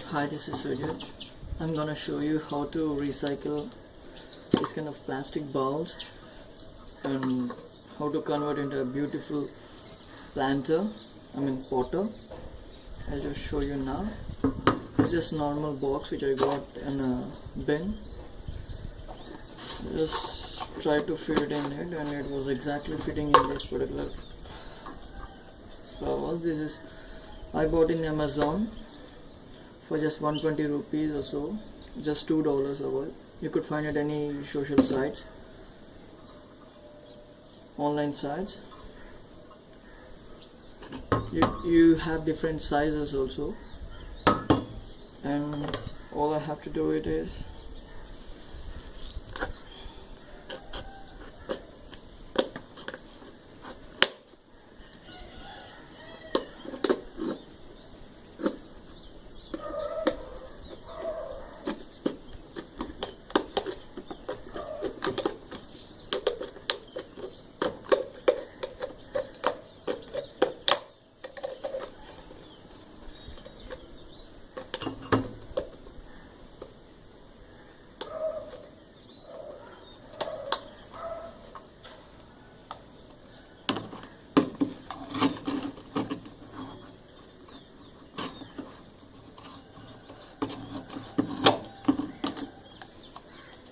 Hi, this is Sujit. I'm gonna show you how to recycle this kind of plastic bowls and how to convert into a beautiful potter. I'll just show you now. It's just normal box which I got in a bin. Just try to fit it in it, and it was exactly fitting in this particular flowers. This is I bought in Amazon for just 120 rupees or so, just $2 or what. You could find it any social sites, online sites. You have different sizes also, and all I have to do it is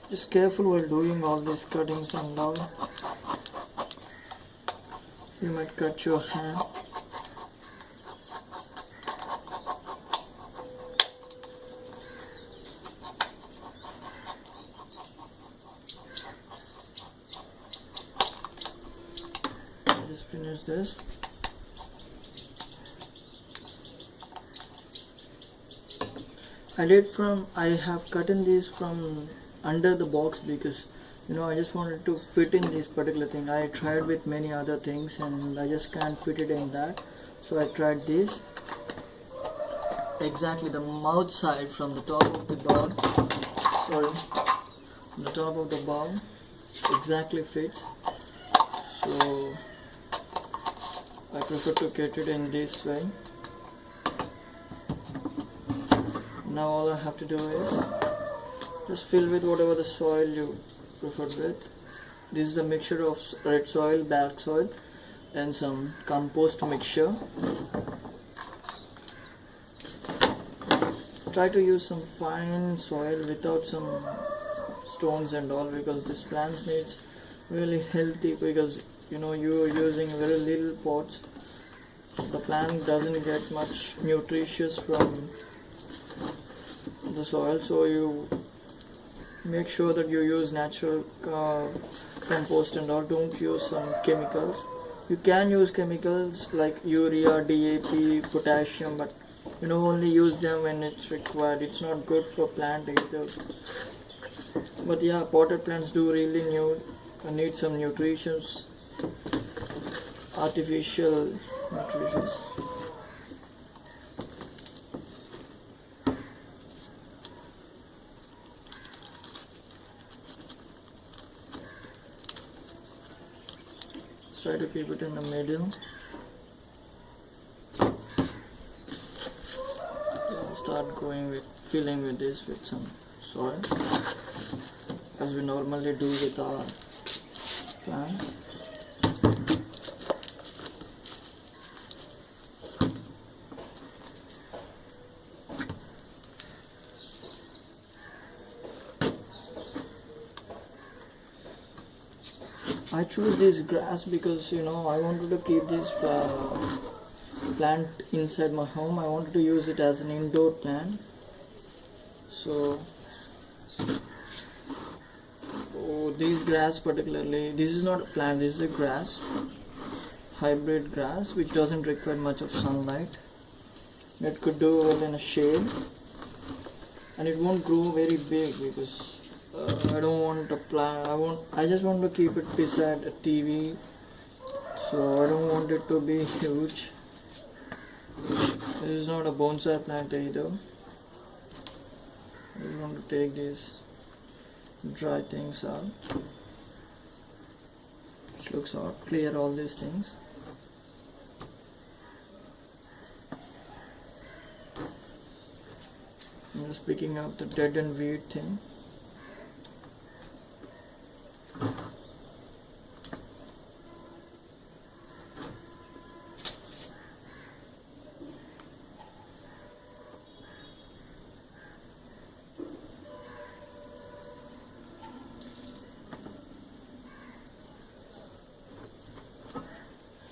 just careful while doing all these cuttings and all. You might cut your hand. Just finish this. I have cut in these from under the box because I just wanted to fit in this particular thing. I tried with many other things and I just can't fit it in that, so I tried this. Exactly the mouth side from the top of the bowl, the top of the bowl exactly fits, so I prefer to get it in this way. Now all I have to do is just fill with whatever the soil you prefer with. This is a mixture of red soil, black soil, and some compost mixture. Try to use some fine soil without some stones and all, because this plant needs really healthy, because you're using very little pots. The plant doesn't get much nutritious from the soil, so you make sure that you use natural compost and all. Don't use some chemicals. You can use chemicals like urea, DAP, potassium, but only use them when it's required. It's not good for plant either. But yeah, potted plants do really need some nutritions, artificial nutritions. Try to keep it in the middle. Start going with filling with this with some soil, as we normally do with our plants. I choose this grass because I wanted to keep this plant inside my home. I wanted to use it as an indoor plant. So this grass particularly, this is not a plant, this is a grass, hybrid grass, which doesn't require much of sunlight. It could do well in a shade, and it won't grow very big because I don't want a plant. I just want to keep it beside a TV, so I don't want it to be huge. This is not a bonsai plant either. I just want to take these dry things out. It looks out. Clear all these things. I'm just picking up the dead and weed thing.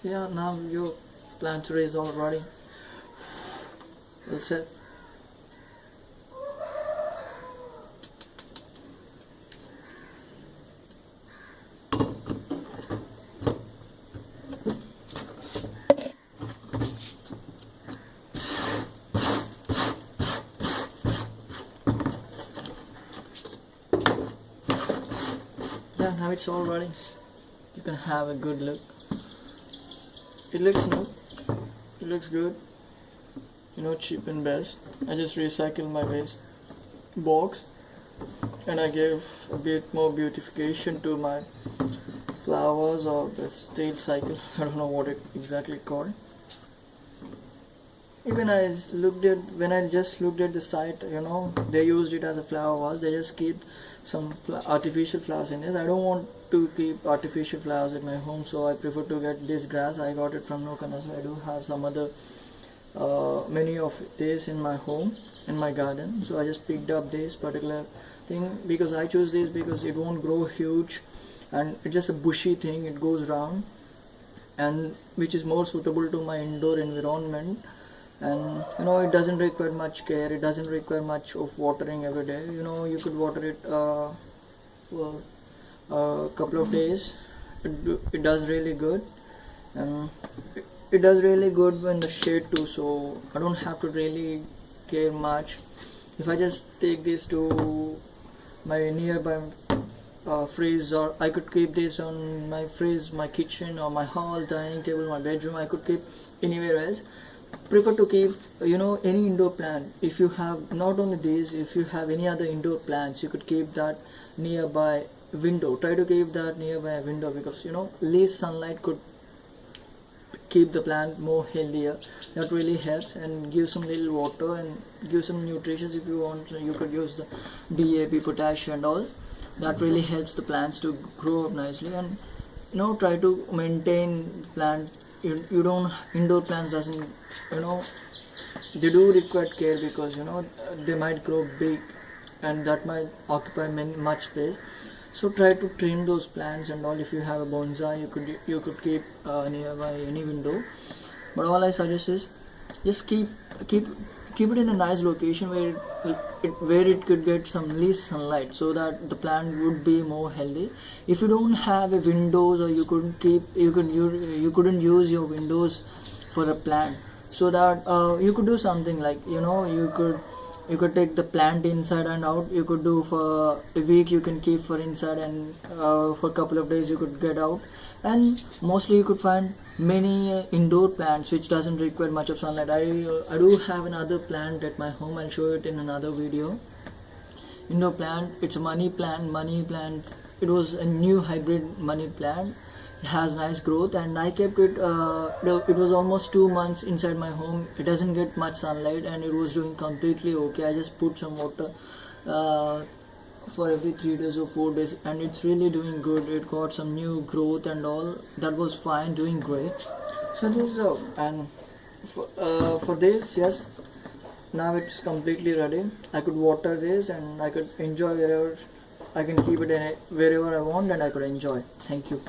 Yeah, now your plant tray is all ready. Well set. Yeah, now it's all ready. You can have a good look. It looks new. It looks good. You know, cheap and best. I just recycled my waste box and I gave a bit more beautification to my flowers or the stale cycle. I don't know what it exactly called. Even when I just looked at the site, you know, they used it as a flower vase. They just keep some artificial flowers in it. I don't want to keep artificial flowers at my home, so I prefer to get this grass. I got it from Nokana, so I do have some other many of this in my home, in my garden. So I just picked up this particular thing because I chose this because it won't grow huge and it's just a bushy thing. It goes round and which is more suitable to my indoor environment. And you know, it doesn't require much care. It doesn't require much of watering every day. You know, you could water it for a couple of days. It does really good, and it does really good in the shade too. So I don't have to really care much. If I just take this to my nearby fridge, or I could keep this on my fridge, my kitchen, or my hall, dining table, my bedroom. I could keep anywhere else. Prefer to keep, you know, any indoor plant. If you have not only this, if you have any other indoor plants, you could keep that nearby window. Try to keep that nearby a window because, you know, less sunlight could keep the plant more healthier. That really helps. And give some little water and give some nutrition if you want. So you could use the DAP, potassium and all. That really helps the plants to grow up nicely. And you know, try to maintain the plant. You don't, indoor plants doesn't, you know, they do require care because, you know, they might grow big and that might occupy much space. So try to trim those plants and all. If you have a bonsai, you could keep nearby any window. But all I suggest is just keep it in a nice location where it could get some least sunlight, so that the plant would be more healthy. If you don't have a windows, or you couldn't use your windows for a plant, so that you could do something like, you know, you could take the plant inside and out. You could do for a week, you can keep for inside, and for a couple of days you could get out. And mostly you could find many indoor plants which doesn't require much of sunlight. I do have another plant at my home. I'll show it in another video. Indoor plant, it's a money plant. It was a new hybrid money plant. It has nice growth, and I kept it, it was almost 2 months inside my home. It doesn't get much sunlight and it was doing completely okay. I just put some water for every 3 days or 4 days, and it's really doing good. It got some new growth and all. That was fine, doing great. So this is and for this, yes, now it's completely ready. I could water this and I could enjoy wherever. I can keep it in wherever I want and I could enjoy. Thank you.